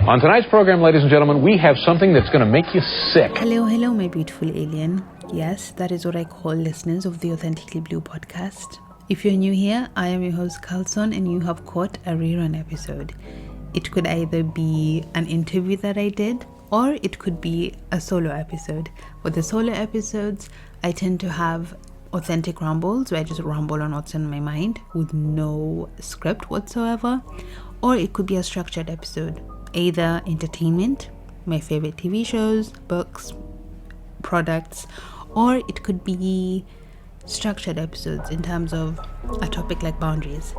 On tonight's program, ladies and gentlemen, we have something that's going to make you sick. Hello, my beautiful alien. Yes, that is what I call listeners of the Authentically Blue podcast. If you're new here, I am your host, Carlson, and you have caught a rerun episode. It could either be an interview that I did, or it could be a solo episode. For the solo episodes, I tend to have authentic rambles where I just ramble on what's in my mind with no script whatsoever, or it could be a structured episode. Either entertainment, my favorite TV shows, books, products, or it could be structured episodes in terms of a topic like boundaries.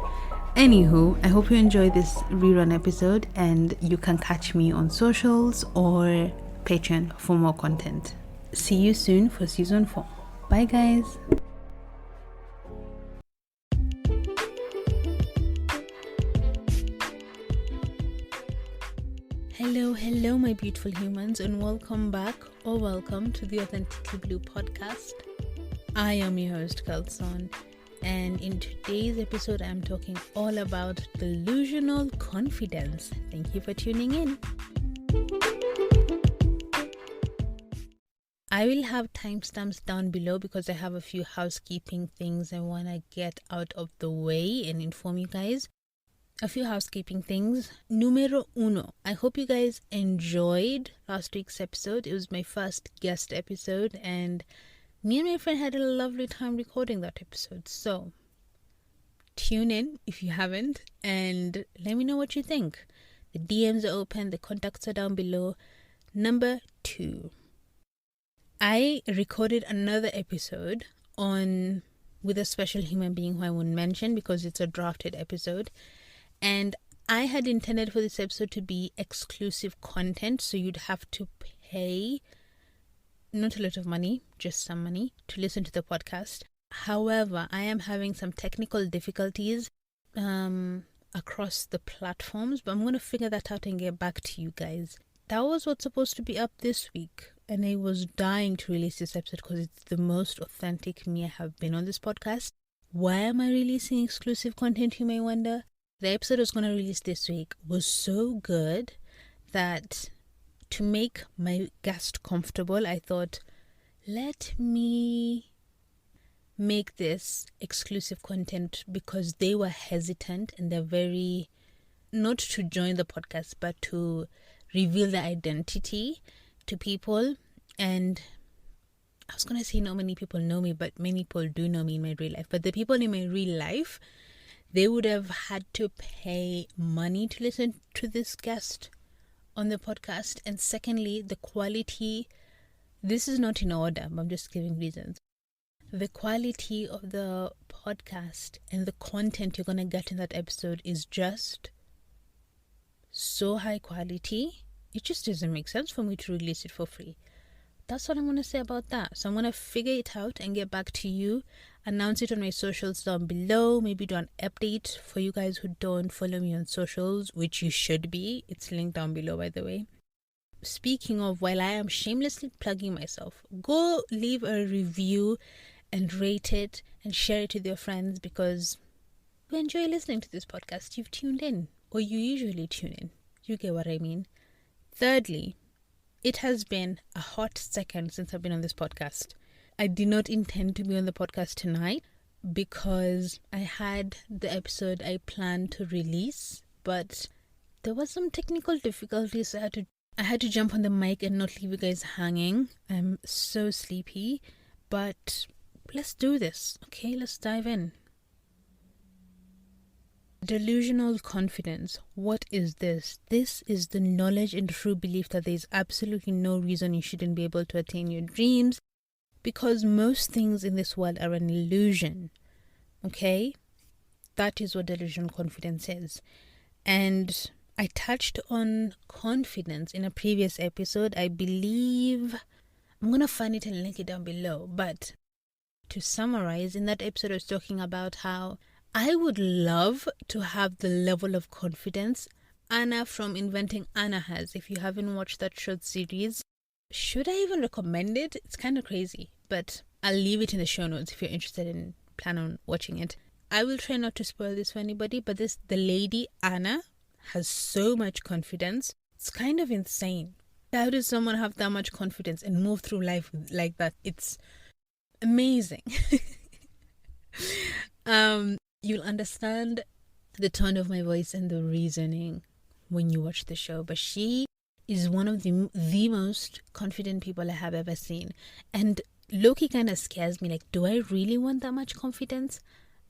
Anywho, I hope you enjoy this rerun episode and you can catch me on socials or Patreon for more content. See you soon for season 4. Bye guys. Hello, my beautiful humans, and welcome back or welcome to the Authentically Blue podcast. I am your host, Carlson, and in today's episode, I'm talking all about delusional confidence. Thank you for tuning in. I will have timestamps down below because I have a few housekeeping things I want to get out of the way and inform you guys. A few housekeeping things. Numero uno. I hope you guys enjoyed last week's episode. It was my first guest episode and me and my friend had a lovely time recording that episode. So tune in if you haven't and let me know what you think. The DMs are open. The contacts are down below. Number 2. I recorded another episode with a special human being who I won't mention because it's a drafted episode. And I had intended for this episode to be exclusive content, so you'd have to pay not a lot of money, just some money, to listen to the podcast. However, I am having some technical difficulties across the platforms, but I'm going to figure that out and get back to you guys. That was what's supposed to be up this week, and I was dying to release this episode because it's the most authentic me I have been on this podcast. Why am I releasing exclusive content, you may wonder? The episode I was going to release this week was so good that to make my guest comfortable, I thought, let me make this exclusive content because they were hesitant and they're very, not to join the podcast, but to reveal their identity to people. And I was going to say not many people know me, but many people do know me in my real life. But the people in my real life, they would have had to pay money to listen to this guest on the podcast. And secondly, the quality, this is not in order, but I'm just giving reasons. The quality of the podcast and the content you're going to get in that episode is just so high quality. It just doesn't make sense for me to release it for free. That's what I'm going to say about that. So I'm going to figure it out and get back to you. Announce it on my socials down below. Maybe do an update for you guys who don't follow me on socials, which you should be. It's linked down below, by the way. Speaking of, while I am shamelessly plugging myself, go leave a review and rate it and share it with your friends because you enjoy listening to this podcast. You've tuned in, or you usually tune in. You get what I mean. Thirdly, it has been a hot second since I've been on this podcast. I did not intend to be on the podcast tonight because I had the episode I planned to release, but there was some technical difficulties. So I had to jump on the mic and not leave you guys hanging. I'm so sleepy, but let's do this. Okay, let's dive in. Delusional confidence. What is this? This is the knowledge and true belief that there is absolutely no reason you shouldn't be able to attain your dreams because most things in this world are an illusion. Okay? That is what delusional confidence is. And I touched on confidence in a previous episode. I believe I'm going to find it and link it down below. But to summarize, in that episode I was talking about how I would love to have the level of confidence Anna from Inventing Anna has. If you haven't watched that short series, should I even recommend it? It's kind of crazy, but I'll leave it in the show notes if you're interested and plan on watching it. I will try not to spoil this for anybody, but the lady Anna has so much confidence It's kind of insane. How does someone have that much confidence and move through life like that? It's amazing. You'll understand the tone of my voice and the reasoning when you watch the show, but she is one of the most confident people I have ever seen. And Loki kind of scares me. Like, do I really want that much confidence?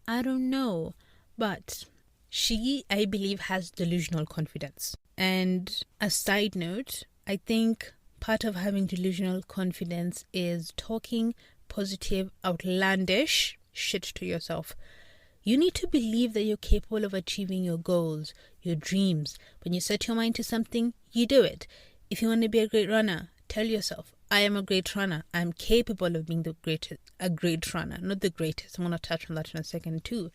I don't know. But she, I believe, has delusional confidence. And a side note, I think part of having delusional confidence is talking positive, outlandish shit to yourself. You need to believe that you're capable of achieving your goals, your dreams. When you set your mind to something, you do it. If you want to be a great runner, tell yourself, I am a great runner. I'm capable of being a great runner, not the greatest. I'm going to touch on that in a second too.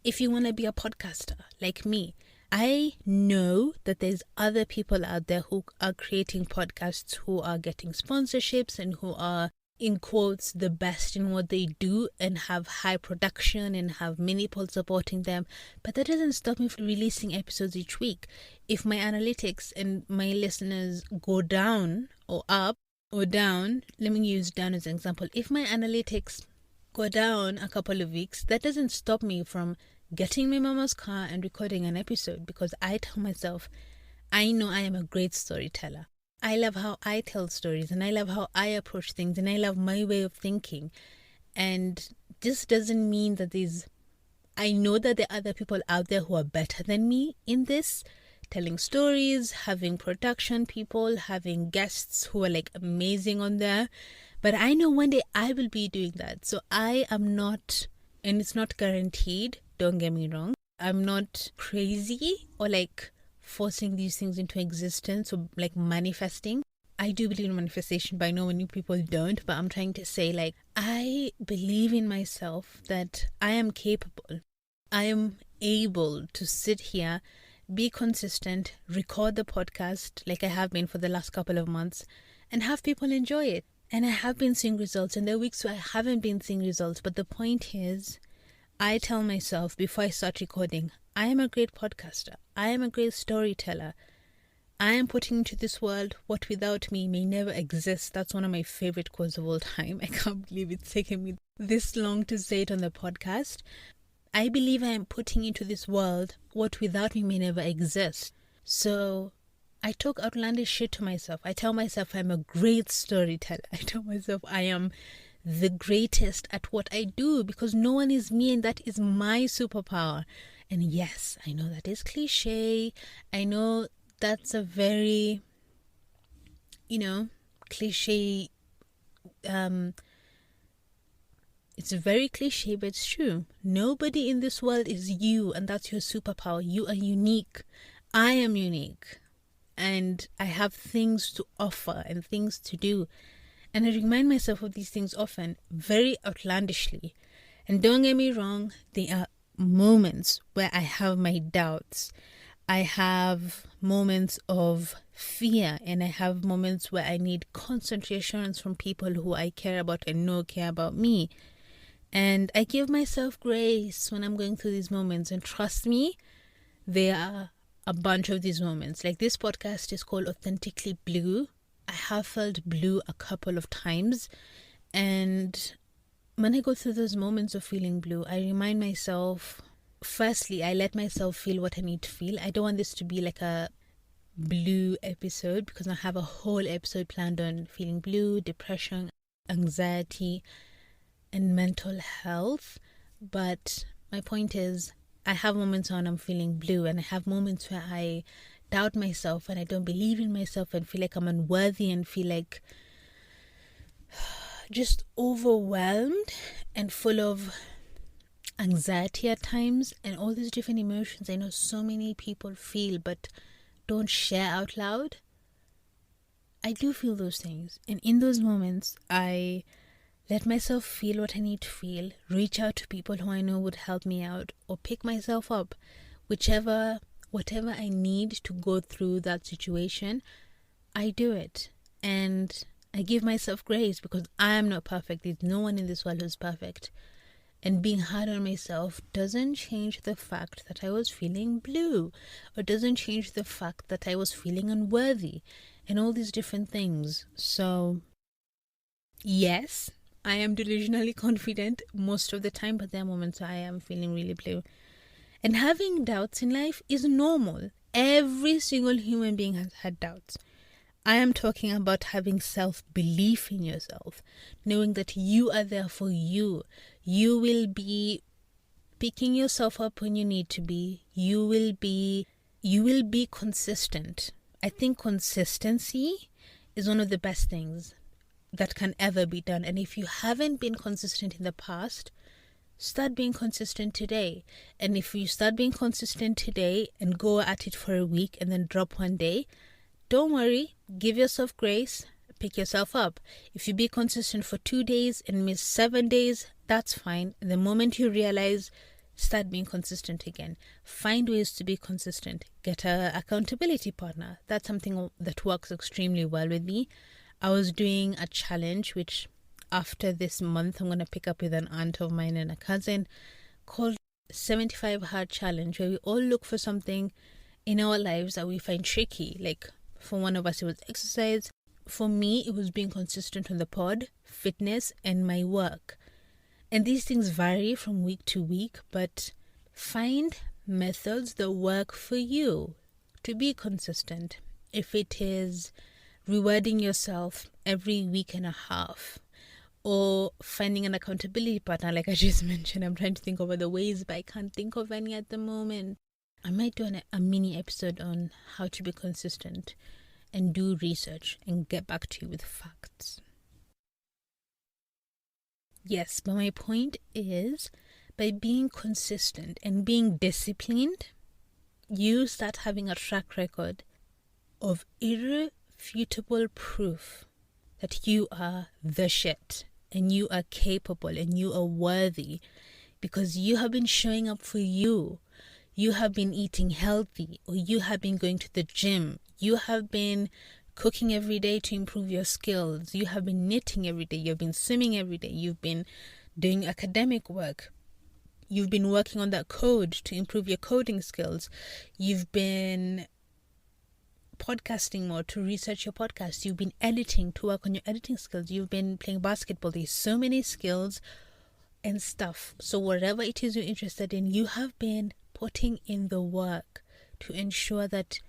If you want to be a podcaster like me, I know that there's other people out there who are creating podcasts, who are getting sponsorships and who are, in quotes, the best in what they do and have high production and have many people supporting them. But that doesn't stop me from releasing episodes each week. If my analytics and my listeners go down or up or down, let me use down as an example. If my analytics go down a couple of weeks, that doesn't stop me from getting my mama's car and recording an episode, because I tell myself, I know I am a great storyteller. I love how I tell stories and I love how I approach things and I love my way of thinking. And this doesn't mean that I know that there are other people out there who are better than me in this, telling stories, having production people, having guests who are like amazing on there. But I know one day I will be doing that. So I am not, and it's not guaranteed, don't get me wrong, I'm not crazy or like forcing these things into existence or like manifesting. I do believe in manifestation, but I know many people don't. But I'm trying to say, like, I believe in myself that I am capable. I am able to sit here, be consistent, record the podcast like I have been for the last couple of months and have people enjoy it. And I have been seeing results, and there are weeks where I haven't been seeing results. But the point is, I tell myself before I start recording, I am a great podcaster. I am a great storyteller. I am putting into this world what without me may never exist. That's one of my favorite quotes of all time. I can't believe it's taken me this long to say it on the podcast. I believe I am putting into this world what without me may never exist. So I talk outlandish shit to myself. I tell myself I'm a great storyteller. I tell myself I am the greatest at what I do because no one is me and that is my superpower. And yes, I know that is cliche. I know that's a very, cliche. It's very cliche, but it's true. Nobody in this world is you, and that's your superpower. You are unique. I am unique. And I have things to offer and things to do. And I remind myself of these things often, very outlandishly. And don't get me wrong, there are moments where I have my doubts. I have moments of fear, and I have moments where I need constant reassurance from people who I care about and know care about me. And I give myself grace when I'm going through these moments. And trust me, there are a bunch of these moments. Like, this podcast is called Authentically Blue. I have felt blue a couple of times. And when I go through those moments of feeling blue, I remind myself, firstly, I let myself feel what I need to feel. I don't want this to be like a blue episode because I have a whole episode planned on feeling blue, depression, anxiety, and mental health. But my point is, I have moments when I'm feeling blue, and I have moments where I doubt myself and I don't believe in myself and feel like I'm unworthy and feel like just overwhelmed and full of anxiety at times and all these different emotions I know so many people feel but don't share out loud. I do feel those things, and in those moments I let myself feel what I need to feel, reach out to people who I know would help me out, or pick myself up, whatever I need to go through that situation. I do it, and I give myself grace because I am not perfect. There's no one in this world who's perfect. and being hard on myself doesn't change the fact that I was feeling blue, or doesn't change the fact that I was feeling unworthy, and all these different things. So, yes, I am delusionally confident most of the time, but there are moments I am feeling really blue. And having doubts in life is normal. Every single human being has had doubts. I am talking about having self-belief in yourself, knowing that you are there for you. You will be picking yourself up when you need to be. You will be consistent. I think consistency is one of the best things that can ever be done. And if you haven't been consistent in the past, start being consistent today. And if you start being consistent today and go at it for a week and then drop one day, don't worry, give yourself grace, pick yourself up. If you be consistent for 2 days and miss 7 days, that's fine. And the moment you realize, start being consistent again. Find ways to be consistent. Get an accountability partner. That's something that works extremely well with me. I was doing a challenge, which after this month, I'm going to pick up with an aunt of mine and a cousin, called 75 Hard Challenge, where we all look for something in our lives that we find tricky. Like, for one of us, it was exercise. For me, it was being consistent on the pod, fitness, and my work. And these things vary from week to week, but find methods that work for you to be consistent. If it is rewarding yourself every week and a half, or finding an accountability partner, like I just mentioned. I'm trying to think of other ways, but I can't think of any at the moment. I might do a mini episode on how to be consistent and do research and get back to you with facts. Yes, but my point is, by being consistent and being disciplined, you start having a track record of irrefutable proof that you are the shit and you are capable and you are worthy, because you have been showing up for you. You have been eating healthy, or you have been going to the gym. You have been cooking every day to improve your skills. You have been knitting every day. You've been swimming every day. You've been doing academic work. You've been working on that code to improve your coding skills. You've been podcasting more to research your podcast. You've been editing to work on your editing skills. You've been playing basketball. There's so many skills and stuff. So whatever it is you're interested in, you have been putting in the work to ensure that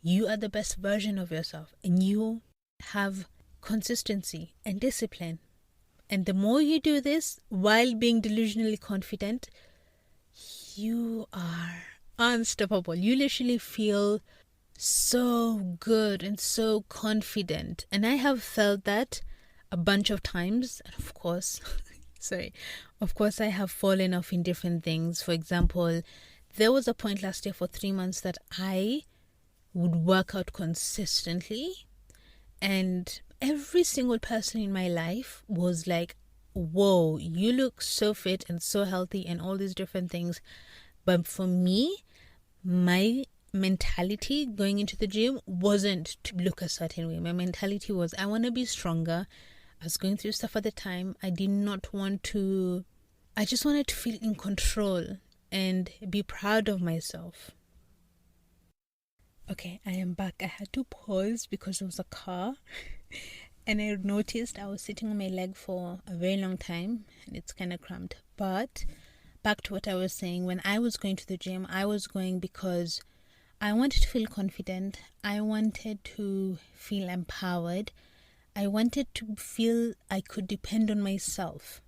you are the best version of yourself, and you have consistency and discipline. And the more you do this while being delusionally confident, you are unstoppable. You literally feel so good and so confident. And I have felt that a bunch of times. And of course, I have fallen off in different things. For example, there was a point last year for 3 months that I would work out consistently, and every single person in my life was like, whoa, you look so fit and so healthy and all these different things. But for me, my mentality going into the gym wasn't to look a certain way. My mentality was, I want to be stronger. I was going through stuff at the time. I just wanted to feel in control and be proud of myself. Okay, I am back. I had to pause because there was a car and I noticed I was sitting on my leg for a very long time and it's kind of cramped. But back to what I was saying, when I was going to the gym, I was going because I wanted to feel confident. I wanted to feel empowered. I wanted to feel I could depend on myself.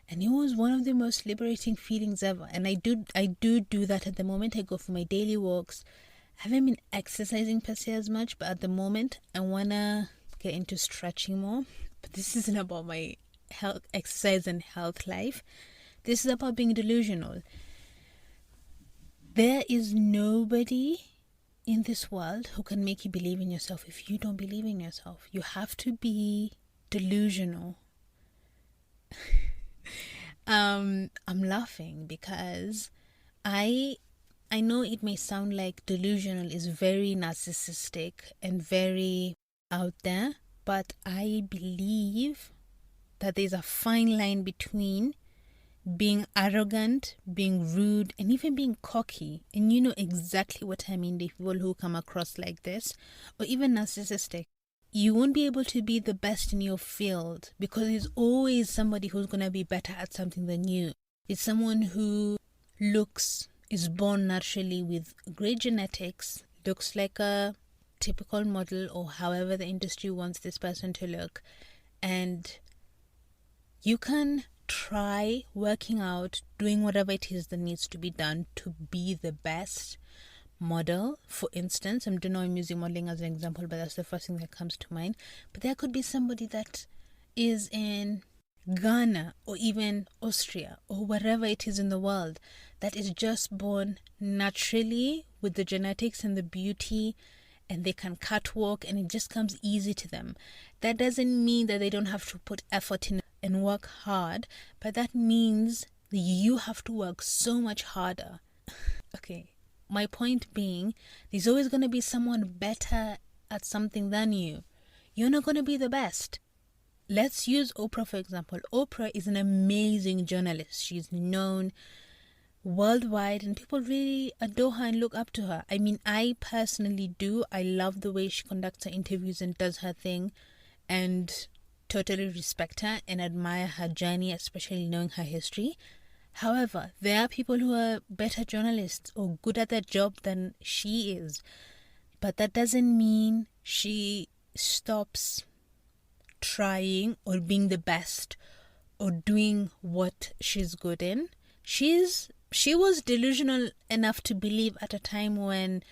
And it was one of the most liberating feelings ever. And I do that at the moment. I go for my daily walks. I haven't been exercising per se as much, but at the moment I want to get into stretching more. But this isn't about my health, exercise and health life. This is about being delusional. There is nobody in this world who can make you believe in yourself if you don't believe in yourself. You have to be delusional. I'm laughing because I know it may sound like delusional is very narcissistic and very out there, but I believe that there's a fine line between being arrogant, being rude, and even being cocky. And you know exactly what I mean, the people who come across like this, or even narcissistic. You won't be able to be the best in your field because there's always somebody who's going to be better at something than you. It's someone who is born naturally with great genetics, looks like a typical model or however the industry wants this person to look. And you can try working out, doing whatever it is that needs to be done to be the best model. For instance, I don't know, I'm using modeling as an example, but that's the first thing that comes to mind. But there could be somebody that is in Ghana or even Austria or wherever it is in the world that is just born naturally with the genetics and the beauty, and they can catwalk and it just comes easy to them. That doesn't mean that they don't have to put effort in and work hard, but that means that you have to work so much harder. Okay, my point being, there's always going to be someone better at something than you. You're not going to be the best. Let's use Oprah for example. Oprah is an amazing journalist. She's known worldwide and people really adore her and look up to her. I mean, I personally do. I love the way she conducts her interviews and does her thing, and totally respect her and admire her journey, especially knowing her history. However, there are people who are better journalists or good at their job than she is. But that doesn't mean she stops trying or being the best or doing what she's good in. She was delusional enough to believe at a time when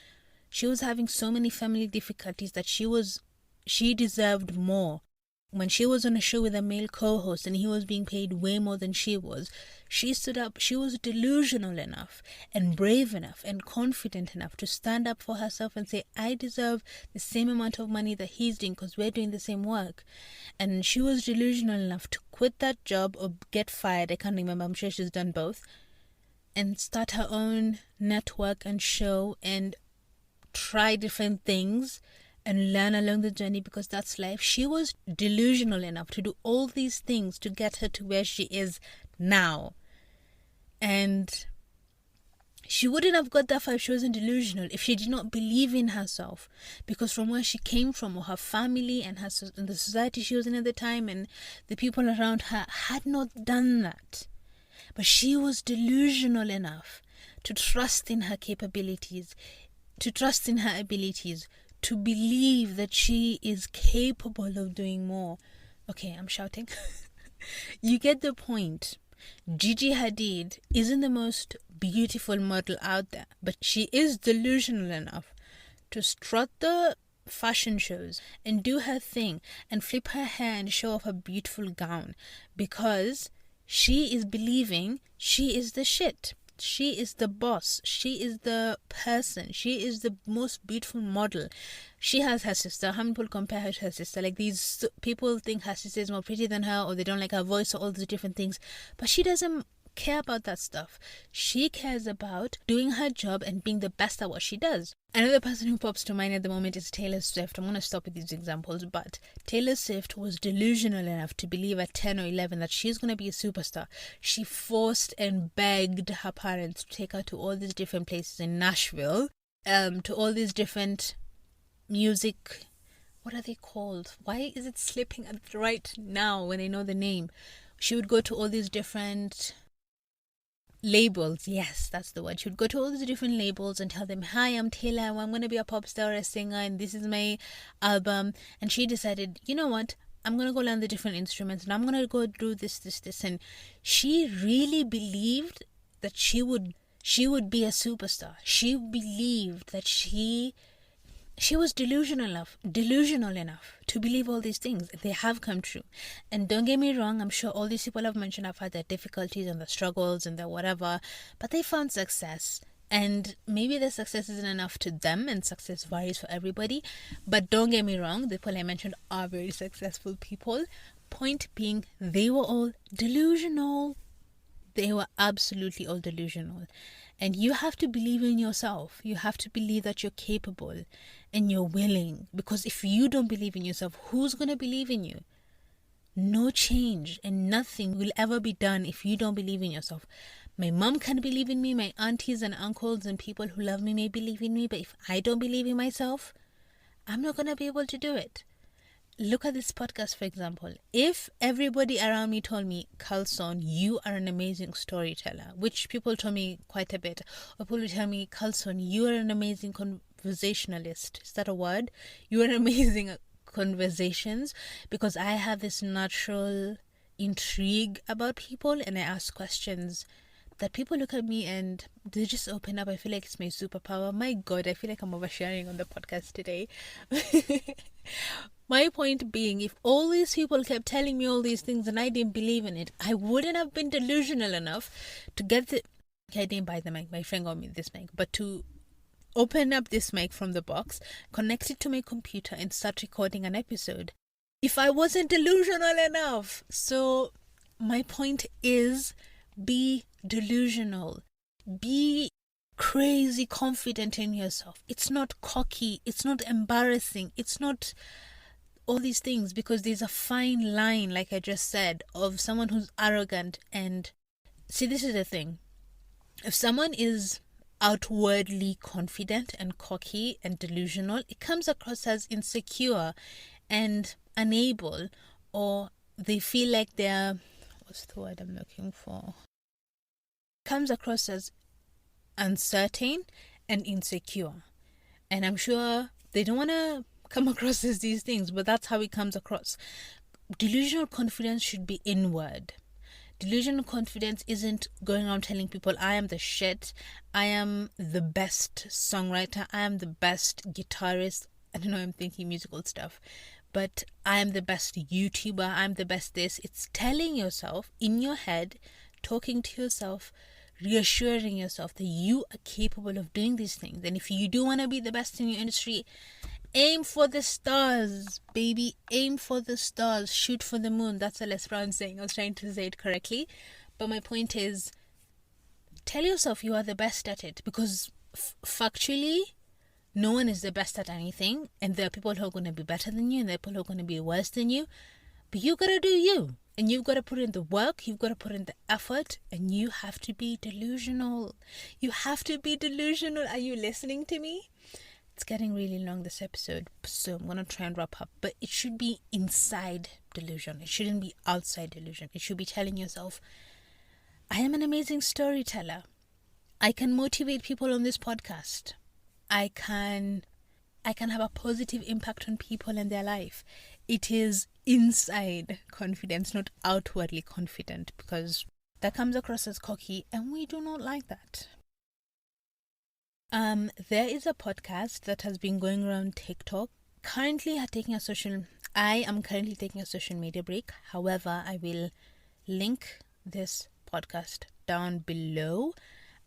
she was having so many family difficulties that she deserved more. When she was on a show with a male co-host and he was being paid way more than she was, she stood up. She was delusional enough and brave enough and confident enough to stand up for herself and say, I deserve the same amount of money that he's doing because we're doing the same work. And she was delusional enough to quit that job or get fired. I can't remember. I'm sure she's done both. And start her own network and show and try different things and learn along the journey, because that's life. She was delusional enough to do all these things to get her to where she is now. And she wouldn't have got that far if she wasn't delusional, if she did not believe in herself. Because from where she came from, or her family and the society she was in at the time and the people around her had not done that. But she was delusional enough to trust in her capabilities, to trust in her abilities, to believe that she is capable of doing more. Okay, I'm shouting. You get the point. Gigi Hadid isn't the most beautiful model out there, but she is delusional enough to strut the fashion shows and do her thing and flip her hair and show off her beautiful gown, because she is believing she is the shit. She is the boss. She is the person. She is the most beautiful model. She has her sister. How many people compare her to her sister? Like, these people think her sister is more pretty than her, or they don't like her voice, or all these different things. But she doesn't care about that stuff. She cares about doing her job and being the best at what she does. Another person who pops to mind at the moment is Taylor Swift. I'm going to stop with these examples, but Taylor Swift was delusional enough to believe at 10 or 11 that she's going to be a superstar. She forced and begged her parents to take her to all these different places in Nashville, to all these different music, what are they called? Why is it slipping right now when I know the name? She would go to all these different labels. Yes, that's the word. She would go to all these different labels and tell them, hi, I'm Taylor, I'm going to be a pop star or a singer, and this is my album. And she decided, you know what, I'm going to go learn the different instruments and I'm going to go do this. And she really believed that she would be a superstar. She believed that she was delusional enough to believe all these things. They have come true. And don't get me wrong, I'm sure all these people I've mentioned have had their difficulties and their struggles and their whatever, but they found success. And maybe the success isn't enough to them, and success varies for everybody. But don't get me wrong, the people I mentioned are very successful people. Point being, they were all delusional. They were absolutely all delusional. And you have to believe in yourself. You have to believe that you're capable and you're willing. Because if you don't believe in yourself, who's going to believe in you? No change and nothing will ever be done if you don't believe in yourself. My mom can believe in me, my aunties and uncles and people who love me may believe in me, but if I don't believe in myself, I'm not going to be able to do it. Look at this podcast, for example. If everybody around me told me, Carlson, you are an amazing storyteller, which people told me quite a bit, or people would tell me, Carlson, you are an amazing conversationalist. Is that a word? You are amazing conversations, because I have this natural intrigue about people and I ask questions that people look at me and they just open up. I feel like it's my superpower. My God, I feel like I'm oversharing on the podcast today. My point being, if all these people kept telling me all these things and I didn't believe in it, I wouldn't have been delusional enough to get the... Okay, I didn't buy the mic. My friend got me this mic. But to open up this mic from the box, connect it to my computer and start recording an episode. If I wasn't delusional enough. So my point is, be delusional. Be crazy confident in yourself. It's not cocky. It's not embarrassing. It's not all these things, because there's a fine line, like I just said, of someone who's arrogant. And see, this is the thing. If someone is outwardly confident and cocky and delusional, it comes across as insecure and unable, or they feel like they're... what's the word I'm looking for? It comes across as uncertain and insecure. And I'm sure they don't want to come across as these things, but that's how it comes across. Delusional confidence should be inward. Delusional confidence isn't going around telling people, I am the shit, I am the best songwriter, I am the best guitarist. I don't know, I'm thinking musical stuff, but I am the best YouTuber, I'm the best this. It's telling yourself in your head, talking to yourself, reassuring yourself that you are capable of doing these things. And if you do want to be the best in your industry, aim for the stars, baby. Aim for the stars. Shoot for the moon. That's a Les Brown saying. I was trying to say it correctly. But my point is, tell yourself you are the best at it. Because factually, no one is the best at anything. And there are people who are going to be better than you. And there are people who are going to be worse than you. But you got to do you. And you've got to put in the work. You've got to put in the effort. And you have to be delusional. You have to be delusional. Are you listening to me? It's getting really long, this episode, so I'm going to try and wrap up. But it should be inside delusion. It shouldn't be outside delusion. It should be telling yourself, I am an amazing storyteller. I can motivate people on this podcast. I can have a positive impact on people and their life. It is inside confidence, not outwardly confident, because that comes across as cocky and we do not like that. There is a podcast that has been going around TikTok. I am currently taking a social media break. However, I will link this podcast down below.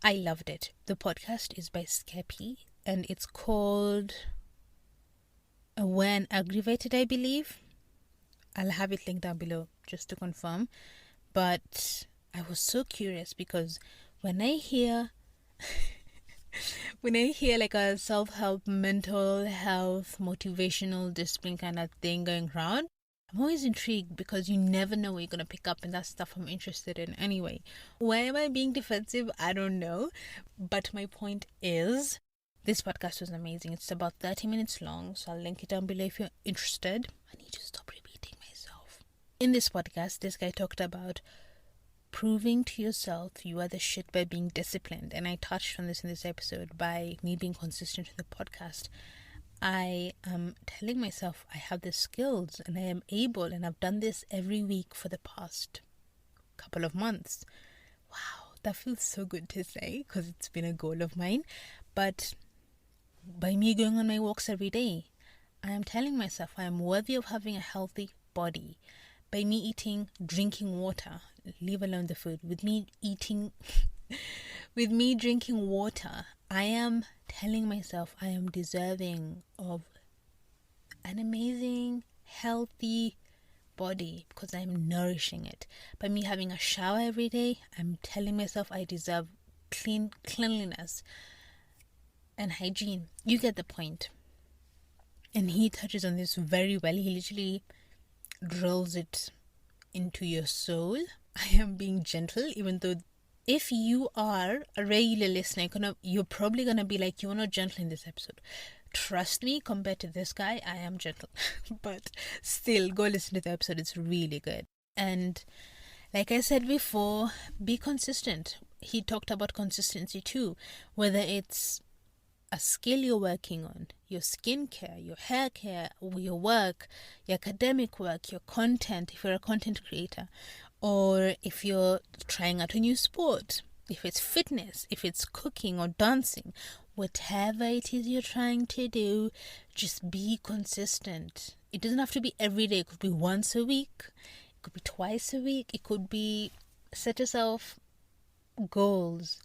I loved it. The podcast is by Skeppy and it's called When Aggravated, I believe. I'll have it linked down below just to confirm. But I was so curious because when I hear like a self-help, mental health, motivational, discipline kind of thing going around, I'm always intrigued because you never know what you're going to pick up, and that's stuff I'm interested in anyway. Why am I being defensive? I don't know. But my point is, this podcast was amazing. It's about 30 minutes long, so I'll link it down below if you're interested. I need to stop repeating myself. In this podcast, this guy talked about proving to yourself you are the shit by being disciplined. And I touched on this in this episode by me being consistent in the podcast. I am telling myself I have the skills and I am able, and I've done this every week for the past couple of months. Wow, that feels so good to say because it's been a goal of mine. But by me going on my walks every day, I am telling myself I am worthy of having a healthy body. By me drinking water, leave alone the food, with me drinking water, I am telling myself I am deserving of an amazing, healthy body because I'm nourishing it. By me having a shower every day, I'm telling myself I deserve cleanliness and hygiene. You get the point. And he touches on this very well. He literally drills it into your soul. I am being gentle, even though if you are a regular listener, you're probably going to be like, you're not gentle in this episode. Trust me, compared to this guy, I am gentle. But still, go listen to the episode. It's really good. And like I said before, be consistent. He talked about consistency too, whether it's a skill you're working on, your skincare, your hair care, your work, your academic work, your content, if you're a content creator, or if you're trying out a new sport, if it's fitness, if it's cooking or dancing, whatever it is you're trying to do, just be consistent. It doesn't have to be every day. It could be once a week. It could be twice a week. It could be set yourself goals,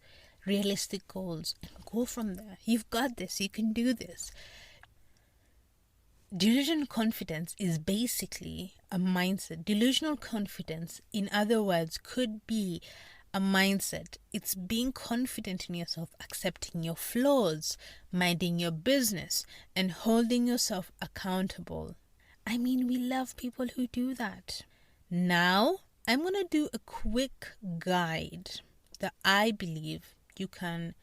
realistic goals, and go from there. You've got this. You can do this. Delusional confidence is basically a mindset. Delusional confidence, in other words, could be a mindset. It's being confident in yourself, accepting your flaws, minding your business, and holding yourself accountable. I mean, we love people who do that. Now, I'm going to do a quick guide that I believe you can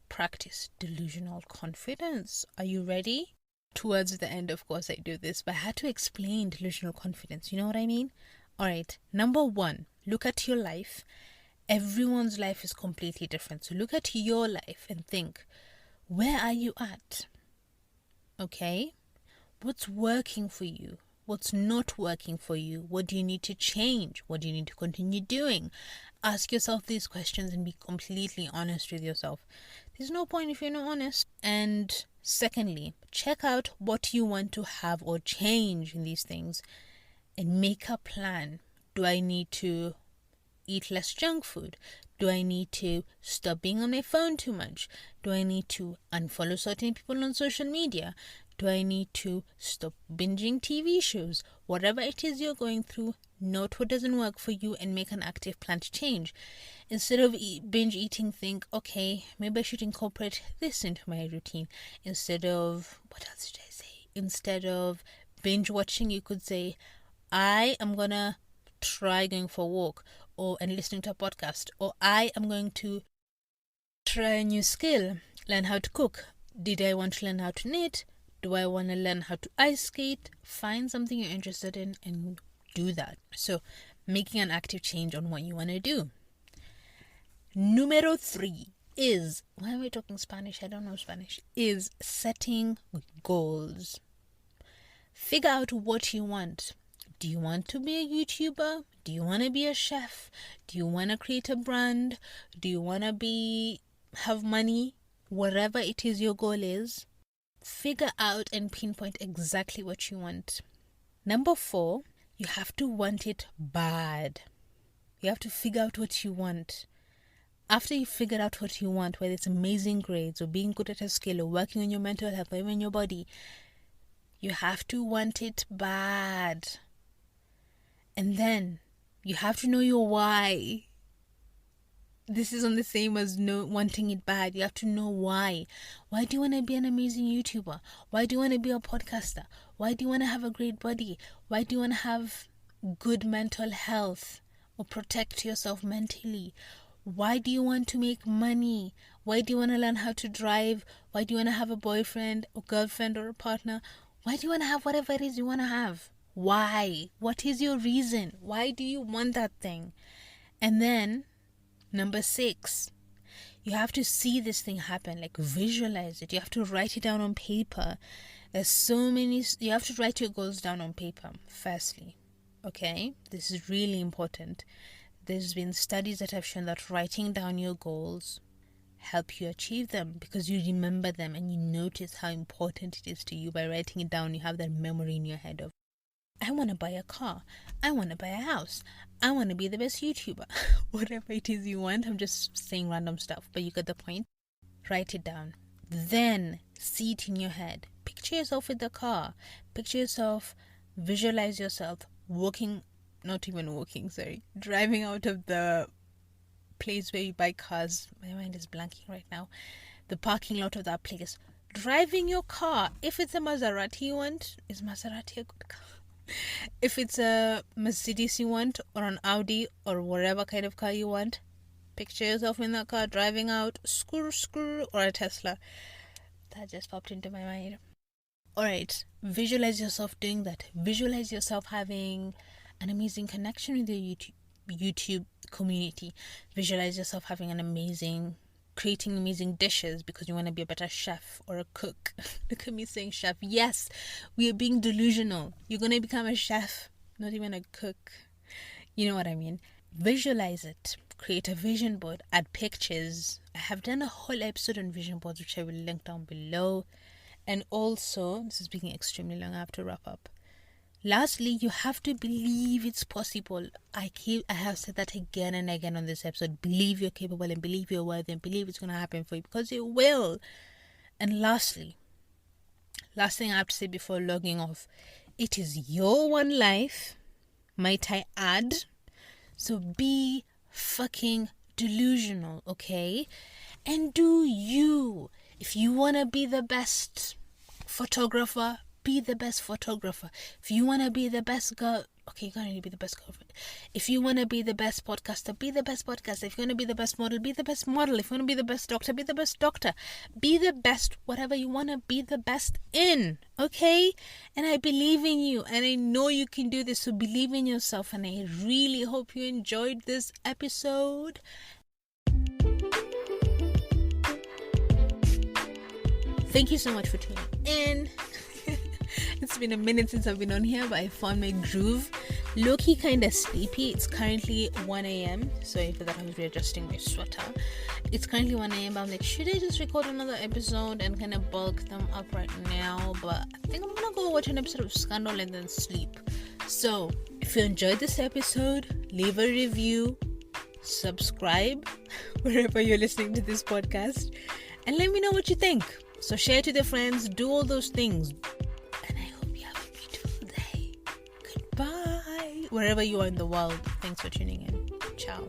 practice delusional confidence. Are you ready? Towards the end, of course, I do this, but I had to explain delusional confidence. You know what I mean? All right. Number one, look at your life. Everyone's life is completely different. So look at your life and think, where are you at? Okay? What's working for you? What's not working for you? What do you need to change? What do you need to continue doing? Ask yourself these questions and be completely honest with yourself. There's no point if you're not honest. And secondly, check out what you want to have or change in these things and make a plan. Do I need to eat less junk food? Do I need to stop being on my phone too much? Do I need to unfollow certain people on social media? Do I need to stop binging TV shows? Whatever it is you're going through, note what doesn't work for you and make an active plan to change. Instead of binge eating, think, okay, maybe I should incorporate this into my routine. Instead of, what else did I say? Instead of binge watching, you could say, I am going to try going for a walk and listening to a podcast, or I am going to try a new skill, learn how to cook. Did I want to learn how to knit? Do I want to learn how to ice skate? Find something you're interested in and do that. So making an active change on what you want to do. Numero 3 is, why am I talking Spanish? I don't know Spanish. Is setting goals. Figure out what you want. Do you want to be a YouTuber? Do you want to be a chef? Do you want to create a brand? Do you want to have money? Whatever it is your goal is, figure out and pinpoint exactly what you want. Number 4, you have to want it bad. You have to figure out what you want. After you figure out what you want, whether it's amazing grades or being good at a skill or working on your mental health or even your body, you have to want it bad. And then you have to know your why. This is on the same as wanting it bad. You have to know why. Why do you want to be an amazing YouTuber? Why do you want to be a podcaster? Why do you want to have a great body? Why do you want to have good mental health or protect yourself mentally? Why do you want to make money? Why do you want to learn how to drive? Why do you want to have a boyfriend or girlfriend or a partner? Why do you want to have whatever it is you want to have? Why? What is your reason? Why do you want that thing? And then, number 6, you have to see this thing happen, like visualize it. You have to write it down on paper. You have to write your goals down on paper, firstly. Okay? This is really important. There's been studies that have shown that writing down your goals help you achieve them because you remember them and you notice how important it is to you. By writing it down, you have that memory in your head of, I want to buy a car. I want to buy a house. I want to be the best YouTuber. Whatever it is you want. I'm just saying random stuff, but you get the point. Write it down. Then see it in your head. Picture yourself with the car. Picture yourself, visualize yourself driving out of the place where you buy cars. My mind is blanking right now. The parking lot of that place. Driving your car. If it's a Maserati you want, is Maserati a good car? If it's a Mercedes you want, or an Audi, or whatever kind of car you want, picture yourself in that car driving out, screw, or a Tesla. That just popped into my mind. Alright, visualize yourself doing that. Visualize yourself having an amazing connection with your YouTube community. Visualize yourself having creating amazing dishes because you want to be a better chef or a cook. Look at me saying chef. Yes, we are being delusional. You're going to become a chef, not even a cook. You know what I mean? Visualize it. Create a vision board. Add pictures. I have done a whole episode on vision boards, which I will link down below. And also, this is being extremely long, I have to wrap up. Lastly, you have to believe it's possible. I have said that again and again on this episode. Believe you're capable and believe you're worthy and believe it's going to happen for you, because it will. And last thing I have to say before logging off, it is your one life, might I add. So be fucking delusional, okay? And do you. If you want to be the best photographer, be the best photographer. If you want to be the best girl, okay, you can't really be the best girlfriend. If you want to be the best podcaster, be the best podcaster. If you want to be the best model, be the best model. If you want to be the best doctor, be the best doctor. Be the best, whatever you want to be the best in, okay? And I believe in you, and I know you can do this, so believe in yourself, and I really hope you enjoyed this episode. Thank you so much for tuning in. It's been a minute since I've been on here, but I found my groove. Low-key kind of sleepy. It's currently 1 a.m. Sorry for that, I was readjusting my sweater. It's currently 1 a.m. but I'm like, should I just record another episode and kind of bulk them up right now? But I think I'm gonna go watch an episode of Scandal and then sleep. So if you enjoyed this episode, leave a review, subscribe wherever you're listening to this podcast, and let me know what you think. So share it with your friends, do all those things. And I hope you have a beautiful day. Goodbye. Wherever you are in the world, thanks for tuning in. Ciao.